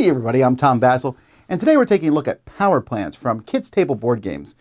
Hey everybody, I'm Tom Vasel, and today we're taking a look at power plants from Kids Table Board Games.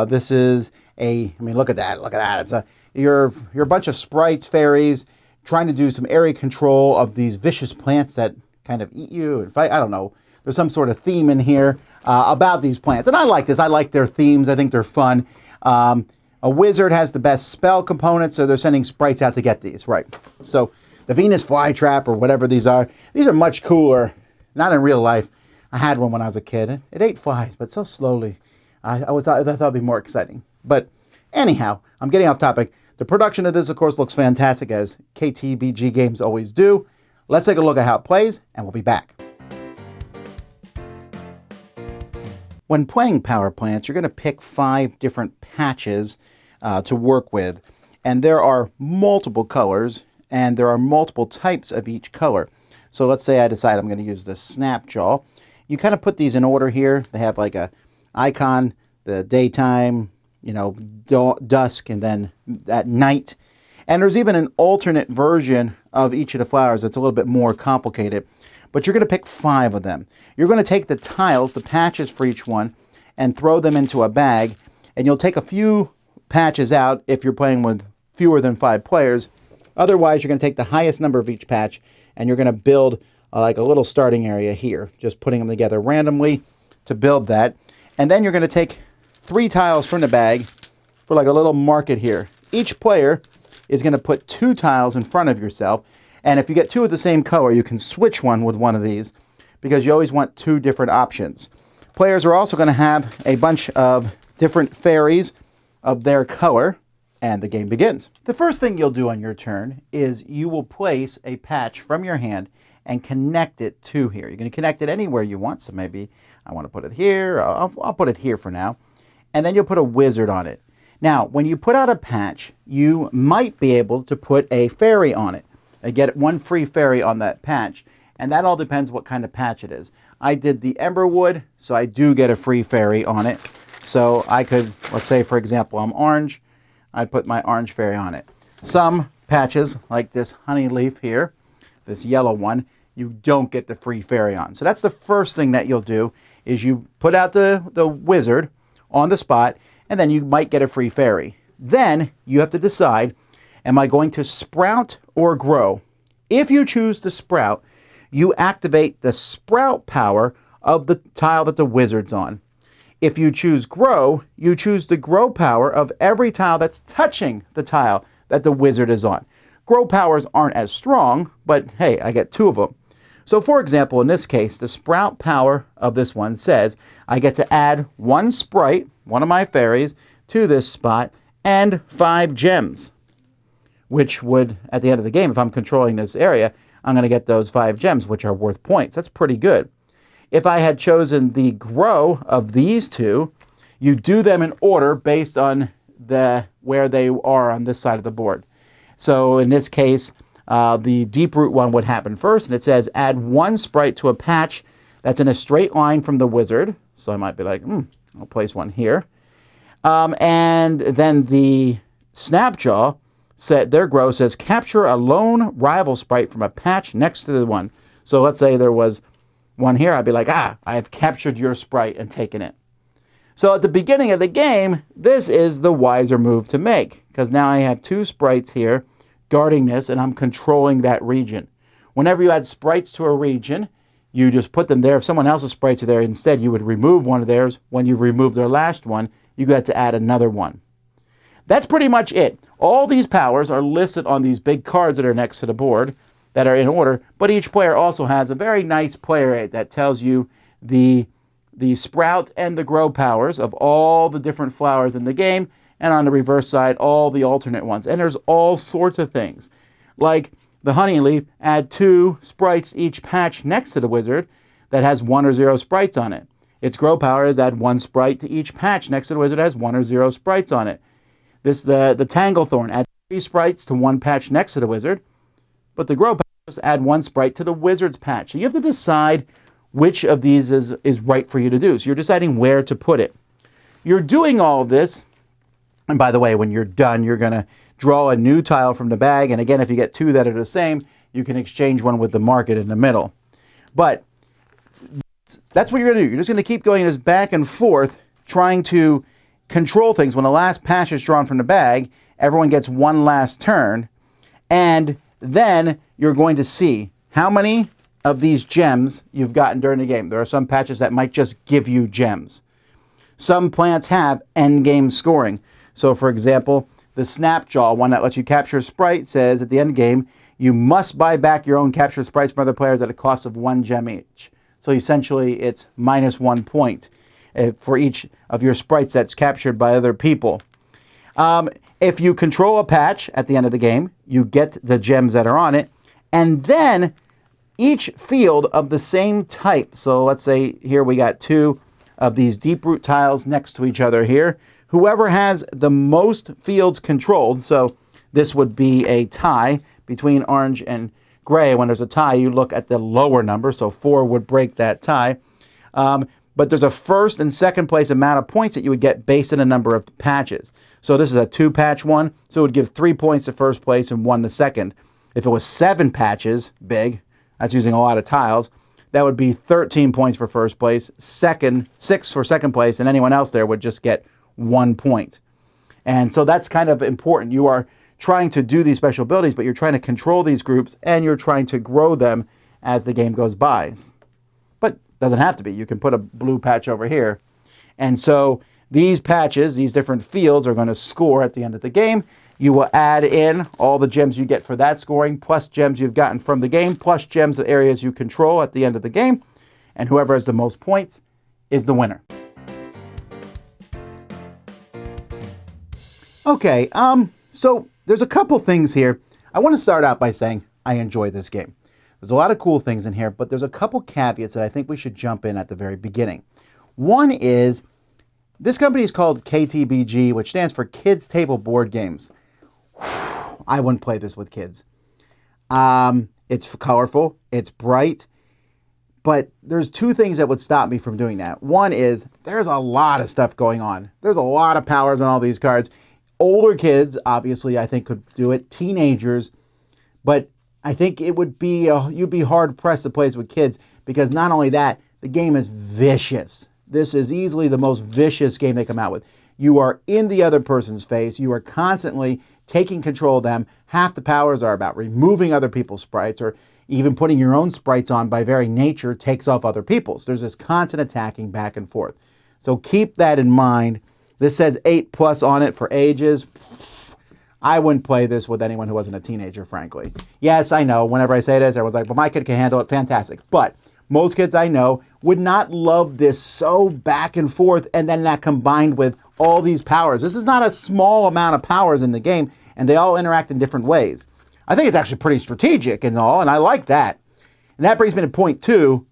This is look at that. It's you're a bunch of sprites, fairies, trying to do some area control of these vicious plants that kind of eat you and fight. I don't know. There's some sort of theme in here about these plants, and I like this. I like their themes. I think they're fun. A wizard has the best spell component, so they're sending sprites out to get these, right? So the Venus flytrap or whatever these are much cooler. Not in real life. I had one when I was a kid. It ate flies, but so slowly. I thought it'd be more exciting. But anyhow, I'm getting off topic. The production of this, of course, looks fantastic, as KTBG games always do. Let's take a look at how it plays, and we'll be back. When playing power plants, you're going to pick 5 different patches to work with. And there are multiple colors, and there are multiple types of each color. So let's say I decide I'm going to use the Snapjaw. You kind of put these in order here. They have like a icon, the daytime, dusk, and then at night. And there's even an alternate version of each of the flowers that's a little bit more complicated. But you're going to pick 5 of them. You're going to take the tiles, the patches for each one, and throw them into a bag. And you'll take a few patches out if you're playing with fewer than 5 players. Otherwise, you're going to take the highest number of each patch, and you're going to build like a little starting area here, just putting them together randomly to build that. And then you're going to take 3 tiles from the bag for like a little market here. Each player is going to put 2 tiles in front of yourself. And if you get 2 of the same color, you can switch one with one of these because you always want 2 different options. Players are also going to have a bunch of different fairies of their color, and the game begins. The first thing you'll do on your turn is you will place a patch from your hand and connect it to here. You're going to connect it anywhere you want, so maybe I want to put it here. I'll put it here for now. And then you'll put a wizard on it. Now, when you put out a patch, you might be able to put a fairy on it. I get 1 free fairy on that patch, and that all depends what kind of patch it is. I did the Emberwood, so I do get a free fairy on it. So I could, let's say for example, I'm orange. I'd put my orange fairy on it. Some patches, like this honey leaf here, this yellow one, you don't get the free fairy on. So that's the first thing that you'll do, is you put out the wizard on the spot, and then you might get a free fairy. Then you have to decide, am I going to sprout or grow? If you choose to sprout, you activate the sprout power of the tile that the wizard's on. If you choose grow, you choose the grow power of every tile that's touching the tile that the wizard is on. Grow powers aren't as strong, but hey, I get 2 of them. So for example, in this case, the sprout power of this one says I get to add 1 sprite, one of my fairies, to this spot, and 5 gems, which would, at the end of the game, if I'm controlling this area, I'm going to get those 5 gems, which are worth points. That's pretty good. If I had chosen the grow of these 2, you do them in order based on where they are on this side of the board. So in this case, the deep root one would happen first, and it says add 1 sprite to a patch that's in a straight line from the wizard. So I might be like, I'll place one here. And then the Snapjaw, their grow says capture a lone rival sprite from a patch next to the one. So let's say there was one here, I'd be like, I have captured your sprite and taken it. So at the beginning of the game, this is the wiser move to make, because now I have 2 sprites here guarding this, and I'm controlling that region. Whenever you add sprites to a region, you just put them there. If someone else's sprites are there, instead you would remove one of theirs. When you remove their last one, you got to add another one. That's pretty much it. All these powers are listed on these big cards that are next to the board, that are in order, but each player also has a very nice player aid that tells you the sprout and the grow powers of all the different flowers in the game, and on the reverse side, all the alternate ones. And there's all sorts of things. Like the honey leaf, add 2 sprites each patch next to the wizard that has 1 or 0 sprites on it. Its grow power is add 1 sprite to each patch next to the wizard that has 1 or 0 sprites on it. The Tanglethorn, add 3 sprites to 1 patch next to the wizard, but the grow powers add 1 sprite to the wizard's patch. So you have to decide which of these is right for you to do. So you're deciding where to put it. You're doing all of this, and by the way, when you're done, you're going to draw a new tile from the bag, and again, if you get 2 that are the same, you can exchange one with the market in the middle. But That's what you're going to do. You're just going to keep going this back and forth, trying to control things. When the last patch is drawn from the bag, everyone gets one last turn, and then you're going to see how many of these gems you've gotten during the game. There are some patches that might just give you gems. Some plants have end game scoring. So for example, the Snapjaw, one that lets you capture a sprite, says at the end game, you must buy back your own captured sprites from other players at a cost of 1 gem each. So essentially it's -1 point for each of your sprites that's captured by other people. If you control a patch at the end of the game, you get the gems that are on it, and then each field of the same type. So let's say here we got 2 of these deep root tiles next to each other here. Whoever has the most fields controlled, so this would be a tie between orange and gray. When there's a tie, you look at the lower number, so 4 would break that tie. But there's a first and second place amount of points that you would get based on the number of patches. So this is a 2-patch one, so it would give 3 points to first place and 1 to second. If it was 7 patches, big, that's using a lot of tiles, that would be 13 points for first place, 6 for second place, and anyone else there would just get 1 point. And so that's kind of important. You are trying to do these special abilities, but you're trying to control these groups, and you're trying to grow them as the game goes by. But it doesn't have to be. You can put a blue patch over here. And so these patches, these different fields, are going to score at the end of the game. You will add in all the gems you get for that scoring, plus gems you've gotten from the game, plus gems of areas you control at the end of the game. And whoever has the most points is the winner. Okay, so there's a couple things here. I want to start out by saying I enjoy this game. There's a lot of cool things in here, but there's a couple caveats that I think we should jump in at the very beginning. One is, this company is called KTBG, which stands for Kids Table Board Games. I wouldn't play this with kids. It's colorful, it's bright, but there's 2 things that would stop me from doing that. One is, there's a lot of stuff going on. There's a lot of powers on all these cards. Older kids, obviously, I think could do it. Teenagers, but I think it would be, you'd be hard-pressed to play this with kids, because not only that, the game is vicious. This is easily the most vicious game they come out with. You are in the other person's face. You are constantly taking control of them. Half the powers are about removing other people's sprites, or even putting your own sprites on by very nature takes off other people's. There's this constant attacking back and forth. So keep that in mind. This says 8+ on it for ages. I wouldn't play this with anyone who wasn't a teenager, frankly. Yes, I know. Whenever I say this, everyone's like, well, my kid can handle it. Fantastic. But most kids I know would not love this so back and forth, and then that combined with all these powers. This is not a small amount of powers in the game, and they all interact in different ways. I think it's actually pretty strategic and all, and I like that. And that brings me to point 2.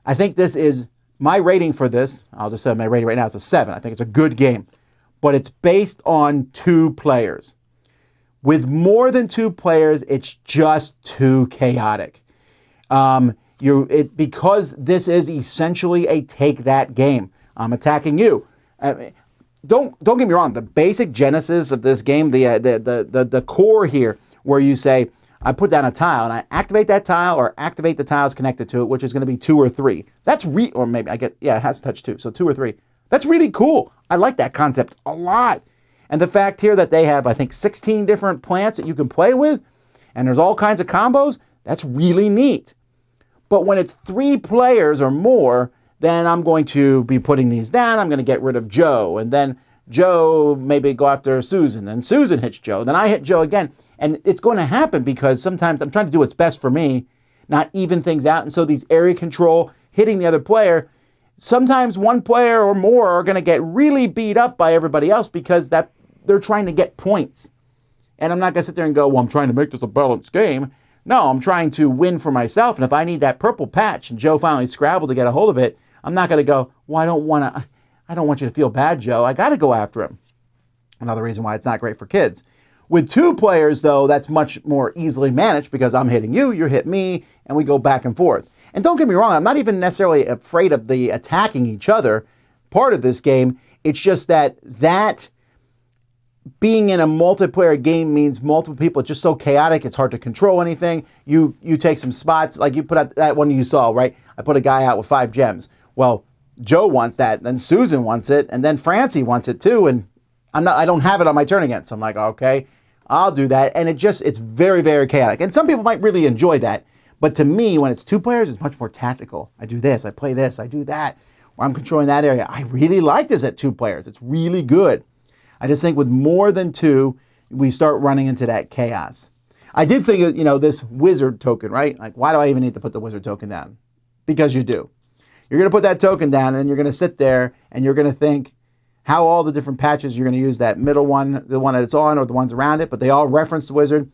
I think this is, my rating for this, I'll just say my rating right now is a 7. I think it's a good game. But it's based on 2 players. With more than 2 players, it's just too chaotic. Because this is essentially a take that game. I'm attacking you. Don't get me wrong. The basic genesis of this game, the core here, where you say, I put down a tile and I activate that tile or activate the tiles connected to it, which is going to be 2 or 3. That's or maybe it has to touch 2, so 2 or 3. That's really cool. I like that concept a lot. And the fact here that they have, I think, 16 different plants that you can play with, and there's all kinds of combos, that's really neat. But when it's 3 players or more, then I'm going to be putting these down. I'm going to get rid of Joe, and then Joe maybe go after Susan, then Susan hits Joe, then I hit Joe again. And it's going to happen because sometimes I'm trying to do what's best for me, not even things out. And so these area control, hitting the other player, sometimes one player or more are going to get really beat up by everybody else because they're trying to get points. And I'm not going to sit there and go, well, I'm trying to make this a balanced game. No, I'm trying to win for myself. And if I need that purple patch and Joe finally scrabbled to get a hold of it, I'm not going to go, well, I don't want you to feel bad, Joe. I got to go after him. Another reason why it's not great for kids. With 2 players, though, that's much more easily managed because I'm hitting you, you're hitting me, and we go back and forth. And don't get me wrong, I'm not even necessarily afraid of the attacking each other part of this game. It's just that being in a multiplayer game means multiple people. It's just so chaotic, it's hard to control anything. You take some spots, like you put out that one you saw, right? I put a guy out with 5 gems. Well, Joe wants that, then Susan wants it, and then Francie wants it too, and I don't have it on my turn again. So I'm like, okay, I'll do that. And it's very, very chaotic. And some people might really enjoy that. But to me, when it's 2 players, it's much more tactical. I do this, I play this, I do that, or I'm controlling that area. I really like this at 2 players. It's really good. I just think with more than 2, we start running into that chaos. I did think, this wizard token, right? Like, why do I even need to put the wizard token down? Because you do. You're going to put that token down, and then you're going to sit there, and you're going to think how all the different patches you're going to use that middle one, the one that it's on, or the ones around it, but they all reference the wizard.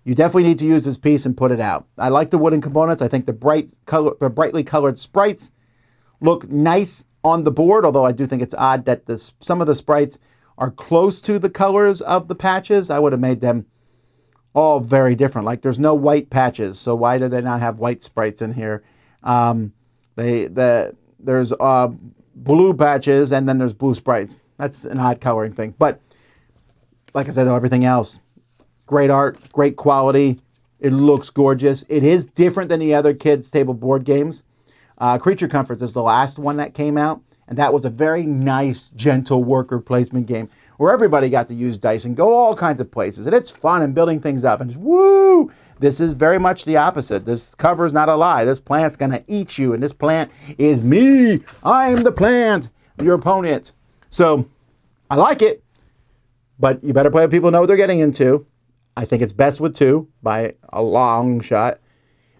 You definitely need to use this piece and put it out. I like the wooden components. I think the brightly colored sprites look nice on the board, although I do think it's odd that some of the sprites are close to the colors of the patches. I would have made them all very different. Like, there's no white patches, so why do they not have white sprites in here? There's blue patches, and then there's blue sprites. That's an odd coloring thing. But like I said, though, everything else, great art, great quality. It looks gorgeous. It is different than the other kids' table board games. Creature Comforts is the last one that came out, and that was a very nice, gentle worker placement game where everybody got to use dice and go all kinds of places. And it's fun and building things up. And woo! This is very much the opposite. This cover is not a lie. This plant's going to eat you, and this plant is me. I'm the plant, your opponent. So I like it, but you better play with people who know what they're getting into. I think it's best with 2 by a long shot.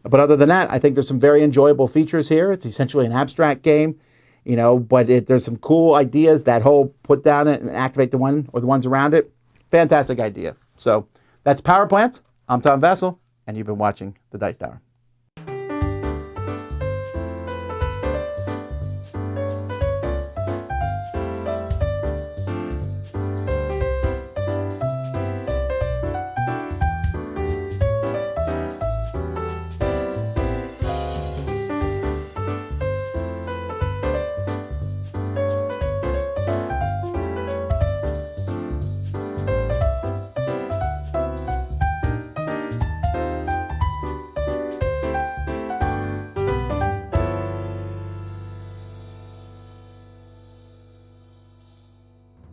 But other than that, I think there's some very enjoyable features here. It's essentially an abstract game. But there's some cool ideas. That whole put down it and activate the one or the ones around it. Fantastic idea. So that's Power Plants. I'm Tom Vasel, and you've been watching The Dice Tower.